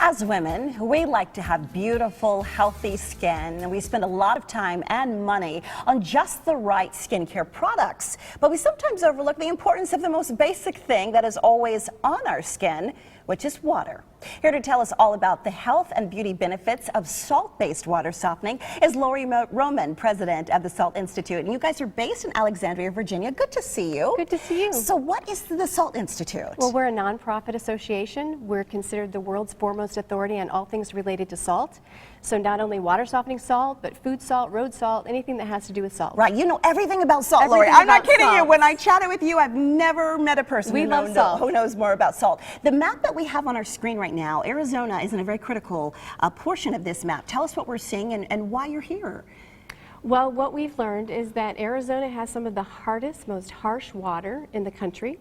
As women, we like to have beautiful, healthy skin, and we spend a lot of time and money on just the right skincare products. But we sometimes overlook the importance of the most basic thing that is always on our skin, which is water. Here to tell us all about the health and beauty benefits of salt-based water softening is Lori Roman, president of the Salt Institute. And you guys are based in Alexandria, Virginia. Good to see you. Good to see you. So what is the Salt Institute? Well, we're a nonprofit association. We're considered the world's foremost authority on all things related to salt. So not only water softening salt, but food salt, road salt, anything that has to do with salt. Right, you know everything about salt, Lori. I'm not kidding you. When I chatted with you, I've never met a person who knows more about salt. The map that we have on our screen right now, Arizona is in a very critical portion of this map. Tell us what we're seeing and why you're here. Well, what we've learned is that Arizona has some of the hardest, most harsh water in the country,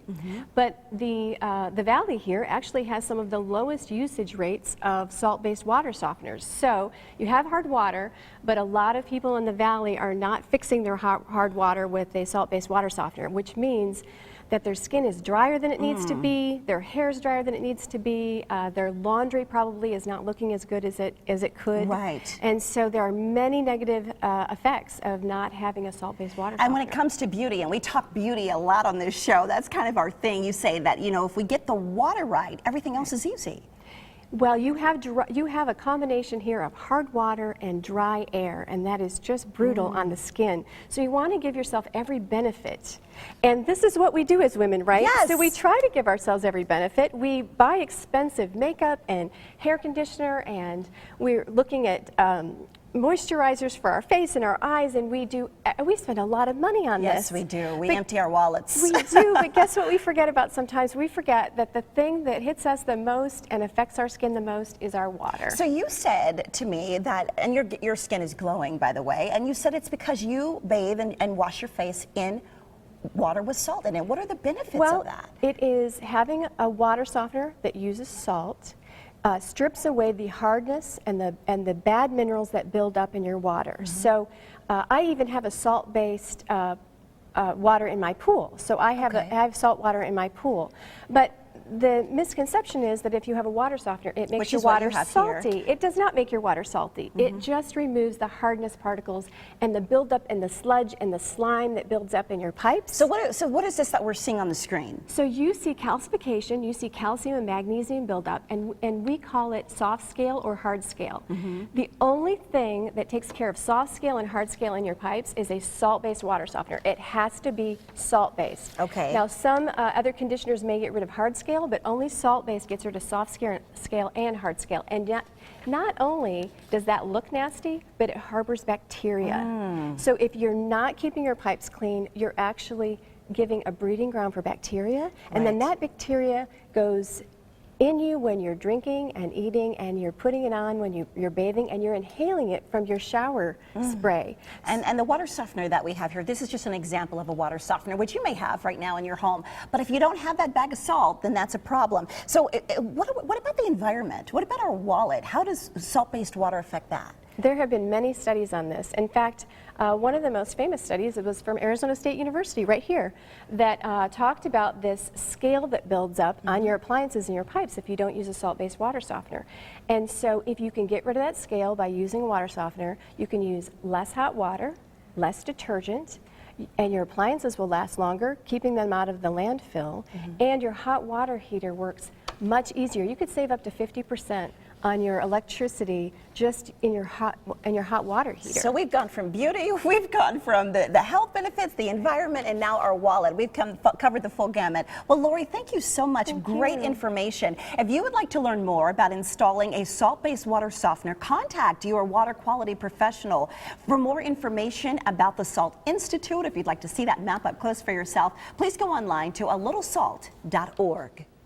but the valley here actually has some of the lowest usage rates of salt-based water softeners. So you have hard water, but a lot of people in the valley are not fixing their hard water with a salt-based water softener, which means that their skin is drier than it needs to be, their hair is drier than it needs to be, their laundry probably is not looking as good as it could. Right. And so there are many negative effects of not having a salt-based water softener. And when it comes to beauty, and we talk beauty a lot on this show, that's kind of our thing. You say that, you know, if we get the water right, everything else is easy. Well, you have a combination here of hard water and dry air, and that is just brutal on the skin. So you want to give yourself every benefit. And this is what we do as women, right? Yes. So we try to give ourselves every benefit. We buy expensive makeup and hair conditioner, and we're looking at moisturizers for our face and our eyes, and we spend a lot of money on this. Yes, we do. We empty our wallets. We do, but guess what we forget about sometimes? We forget that the thing that hits us the most and affects our skin the most is our water. So you said to me that, and your skin is glowing, by the way, and you said it's because you bathe and wash your face in water with salt in it. What are the benefits of that? It is having a water softener that uses salt. Strips away the hardness and the bad minerals that build up in your water. So I even have a salt-based water in my pool. So I have salt water in my pool. But the misconception is that if you have a water softener, it makes your water salty. It does not make your water salty. It just removes the hardness particles and the buildup and the sludge and the slime that builds up in your pipes. So what is this that we're seeing on the screen? So you see calcification, you see calcium and magnesium buildup, and we call it soft scale or hard scale. The only thing that takes care of soft scale and hard scale in your pipes is a salt-based water softener. It has to be salt-based. Okay. Now some other conditioners may get rid of hard scale, but only salt-based gets rid of soft scale and hard scale. And not only does that look nasty, but it harbors bacteria. So if you're not keeping your pipes clean, you're actually giving a breeding ground for bacteria, and then that bacteria goes in you when you're drinking and eating, and you're putting it on when you're bathing, and you're inhaling it from your shower spray. And the water softener that we have here, this is just an example of a water softener, which you may have right now in your home. But if you don't have that bag of salt, then that's a problem. So what about the environment? What about our wallet? How does salt-based water affect that? There have been many studies on this. In fact, one of the most famous studies, it was from Arizona State University right here, that talked about this scale that builds up on your appliances and your pipes if you don't use a salt-based water softener. And so if you can get rid of that scale by using a water softener, you can use less hot water, less detergent, and your appliances will last longer, keeping them out of the landfill, and your hot water heater works much easier. You could save up to 50% on your electricity just in your hot water heater. So we've gone from beauty, we've gone from the health benefits, the environment, and now our wallet. We've covered the full gamut. Well, Lori, thank you so much. Great information. If you would like to learn more about installing a salt-based water softener, contact your water quality professional. For more information about the Salt Institute, if you'd like to see that map up close for yourself, please go online to alittlesalt.org.